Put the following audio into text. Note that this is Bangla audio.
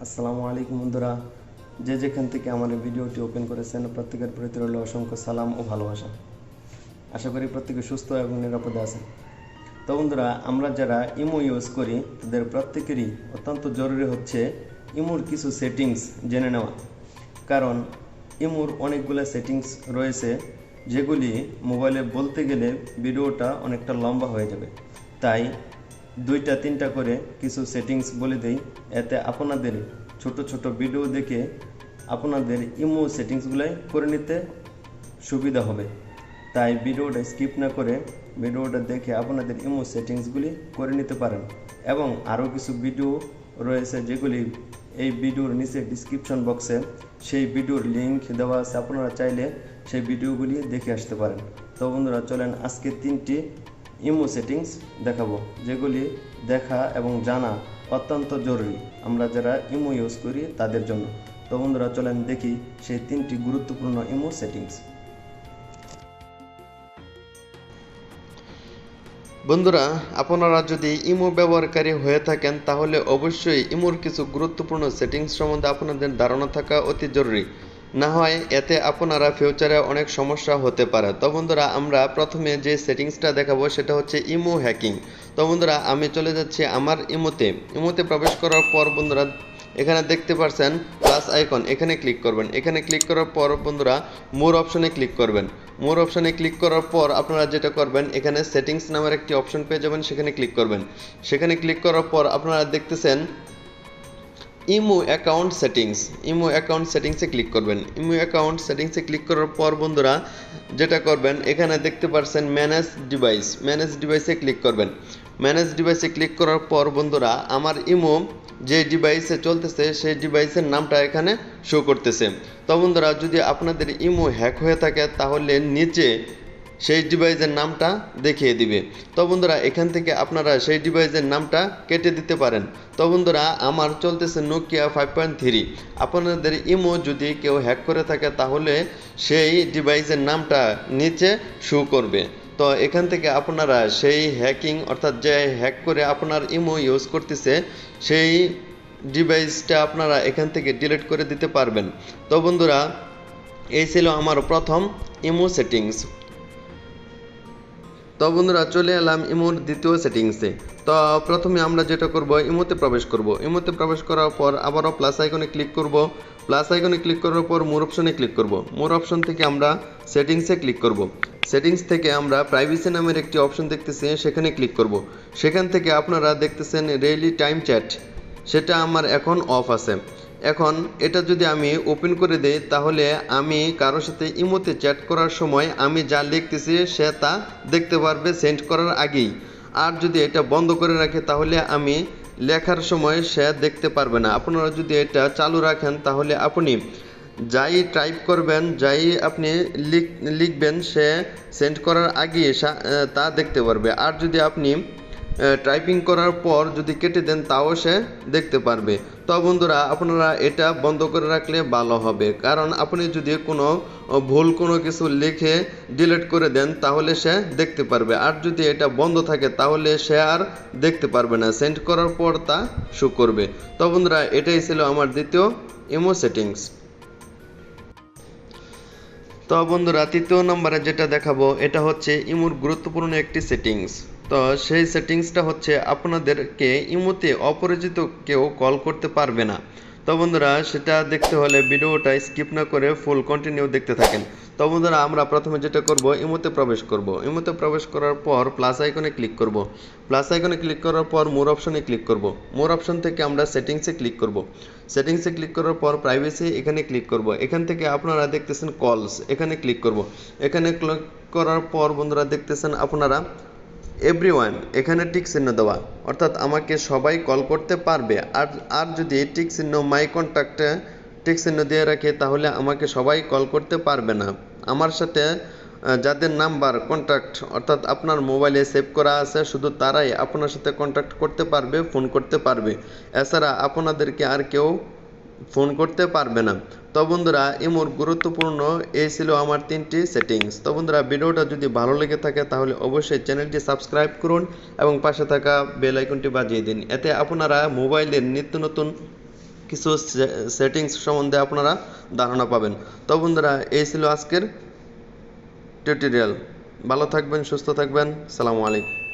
আসসালামু আলাইকুম বন্ধুরা, যে যেখান থেকে আমার এই ভিডিওটি ওপেন করেছেন প্রত্যেকের প্রতি রইল অসংখ্য সালাম ও ভালোবাসা। আশা করি প্রত্যেকে সুস্থ এবং নিরাপদে আছেন। তো বন্ধুরা, আমরা যারা ইমো ইউজ করি তাদের প্রত্যেকেরই অত্যন্ত জরুরি হচ্ছে ইমোর কিছু সেটিংস জেনে নেওয়া। কারণ ইমোর অনেকগুলো সেটিংস রয়েছে যেগুলি মোবাইলে বলতে গেলে ভিডিওটা অনেকটা লম্বা হয়ে যাবে। তাই 2-3টা করে কিছু সেটিংস বলে দেই, এতে আপনাদের ছোট ছোট ভিডিও দেখে আপনাদের ইমো সেটিংসগুলাই করে নিতে সুবিধা হবে। তাই ভিডিওটা স্কিপ না করে ভিডিওটা দেখে আপনাদের ইমো সেটিংসগুলি করে নিতে পারেন। এবং আরও কিছু ভিডিও রয়েছে যেগুলি এই ভিডিওর নিচে ডিসক্রিপশন বক্সে সেই ভিডিওর লিঙ্ক দেওয়া আছে, আপনারা চাইলে সেই ভিডিওগুলি দেখে আসতে পারেন। তো বন্ধুরা, চলেন আজকে 3টি ইমো সেটিংস দেখাবো যেগুলি দেখা এবং জানা অত্যন্ত জরুরি আমরা যারা ইমো ইউজ করি তাদের জন্য। তো বন্ধুরা, চলেন দেখি সেই 3টি গুরুত্বপূর্ণ ইমো সেটিংস। বন্ধুরা, আপনারা যদি ইমো ব্যবহারকারী হয়ে থাকেন তাহলে অবশ্যই ইমোর কিছু গুরুত্বপূর্ণ সেটিংস সম্বন্ধে আপনাদের ধারণা থাকা অতি জরুরি। না হয় এতে আপনারা ফিউচারে অনেক সমস্যা হতে পারে। তো বন্ধুরা, আমরা প্রথমে যে সেটিংসটা দেখাবো সেটা হচ্ছে ইমো হ্যাকিং। তো বন্ধুরা, আমি চলে যাচ্ছি আমার ইমোতে প্রবেশ করার পর বন্ধুরা এখানে দেখতে পাচ্ছেন প্লাস আইকন, এখানে ক্লিক করবেন। এখানে ক্লিক করার পর বন্ধুরা মোর অপশনে ক্লিক করবেন। মোর অপশনে ক্লিক করার পর আপনারা যেটা করবেন, এখানে সেটিংস নামের একটি অপশন পেয়ে যাবেন, সেখানে ক্লিক করবেন। সেখানে ক্লিক করার পর আপনারা দেখতেছেন ইমো অ্যাকাউন্ট সেটিংসে ক্লিক করবেন। ইমো অ্যাকাউন্ট সেটিংসে ক্লিক করার পর বন্ধুরা যেটা করবেন, এখানে দেখতে পাচ্ছেন ম্যানেজ ডিভাইসে ক্লিক করবেন। ম্যানেজ ডিভাইসে ক্লিক করার পর বন্ধুরা আমার ইমো যে ডিভাইসে চলতেছে সেই ডিভাইসের নামটা এখানে শো করতেছে। তো বন্ধুরা, যদি আপনাদের ইমো হ্যাক হয়ে থাকে তাহলে নিচে সেই ডিভাইসের নামটা দেখিয়ে দিবে। তো বন্ধুরা, এখান থেকে আপনারা সেই ডিভাইসের নামটা কেটে দিতে পারেন। তো বন্ধুরা, আমার চলতেছে নোকিয়া 5.3। আপনাদের ইমো যদি কেউ হ্যাক করে থাকে তাহলে সেই ডিভাইসের নামটা নিচে শো করবে। তো এখান থেকে আপনারা সেই হ্যাকিং অর্থাৎ যে হ্যাক করে আপনার ইমো ইউজ করতেছে সেই ডিভাইসটা আপনারা এখান থেকে ডিলিট করে দিতে পারবেন। তো বন্ধুরা, এই ছিল আমার প্রথম ইমো সেটিংস। তো বন্ধুরা, চলে এলাম ইমোর দ্বিতীয় সেটিংসে। তো প্রথমে আমরা যেটা করব, ইমোতে প্রবেশ করার পর আবারও প্লাস আইকনে ক্লিক করব। প্লাস আইকনে ক্লিক করার পর মোর অপশনে ক্লিক করব। মোর অপশন থেকে আমরা সেটিংসে ক্লিক করব। সেটিংস থেকে আমরা প্রাইভেসি নামের একটি অপশন দেখতেছি, সেখানে ক্লিক করব। সেখান থেকে আপনারা দেখতেছেন রিয়েলি টাইম চ্যাট, সেটা আমার এখন অফ আছে। এখন এটা যদি আমি ওপেন করে দেই তাহলে আমি কারোর সাথে ইমোতে চ্যাট করার সময় আমি যা লিখতেছি সে তা দেখতে পারবে সেন্ড করার আগেই। আর যদি এটা বন্ধ করে রাখে তাহলে আমি লেখার সময় সে দেখতে পারবে না। আপনারা যদি এটা চালু রাখেন তাহলে আপনি যাই টাইপ করবেন, যাই আপনি লিখবেন সে সেন্ড করার আগে তা দেখতে পারবে। আর যদি আপনি টাইপিং করার পর যদি কেটে দেন তাও সে দেখতে পারবে। তো বন্ধুরা, আপনারা এটা বন্ধ করে রাখলে ভালো হবে, কারণ আপনি যদি ভুল কোনো কিছু লিখে ডিলিট করে দেন তাহলে সে দেখতে পারবে। আর যদি এটা বন্ধ থাকে তাহলে সে আর দেখতে পারবে না, সেন্ড করার পর তা শো করবে। তো বন্ধুরা, এটাই ছিল আমার দ্বিতীয় ইমো সেটিংস। তো বন্ধুরা, তৃতীয় নম্বরে যেটা দেখাবো এটা হচ্ছে ইমোর গুরুত্বপূর্ণ একটি সেটিংস। তো সেই সেটিংসটা হচ্ছে আপনাদেরকে ইমোতে অপরিচিত কেউ কল করতে পারবে না। তো বন্ধুরা, সেটা দেখতে হলে ভিডিওটা স্কিপ না করে ফুল কন্টিনিউ দেখতে থাকেন। তো বন্ধুরা, আমরা প্রথমে যেটা করব, ইমোতে প্রবেশ করার পর প্লাস আইকনে ক্লিক করব। প্লাস আইকনে ক্লিক করার পর মোর অপশনে ক্লিক করব। মোর অপশন থেকে আমরা সেটিংসে ক্লিক করব। সেটিংসে ক্লিক করার পর প্রাইভেসি এখানে ক্লিক করব। এখান থেকে আপনারা দেখতেছেন কলস, এখানে ক্লিক করব। এখানে ক্লিক করার পর বন্ধুরা দেখতেছেন আপনারা এভরিওয়ান, এখানে টিক চিহ্ন দেওয়া, অর্থাৎ আমাকে সবাই কল করতে পারবে। আর যদি টিক চিহ্ন মাই কন্ট্যাক্টে টিক চিহ্ন দিয়ে রাখে তাহলে আমাকে সবাই কল করতে পারবে না। আমার সাথে যাদের নাম্বার কন্ট্যাক্ট অর্থাৎ আপনার মোবাইলে সেভ করা আছে শুধু তারাই আপনার সাথে কন্ট্যাক্ট করতে পারবে, ফোন করতে পারবে। এছাড়া আপনাদেরকে আর কেউ ফোন করতে পারবে না। তো বন্ধুরা, ইমোর গুরুত্বপূর্ণ এই ছিল আমার 3টি সেটিংস। তো বন্ধুরা, ভিডিওটা যদি ভালো লেগে থাকে তাহলে অবশ্যই চ্যানেলটি সাবস্ক্রাইব করুন এবং পাশে থাকা বেল আইকনটি বাজিয়ে দিন। এতে আপনারা মোবাইলের নিত্য নতুন কিছু সেটিংস সম্বন্ধে আপনারা ধারণা পাবেন। তো বন্ধুরা, এই ছিল আজকের টিউটোরিয়াল। ভালো থাকবেন, সুস্থ থাকবেন। সালামু আলাইকুম।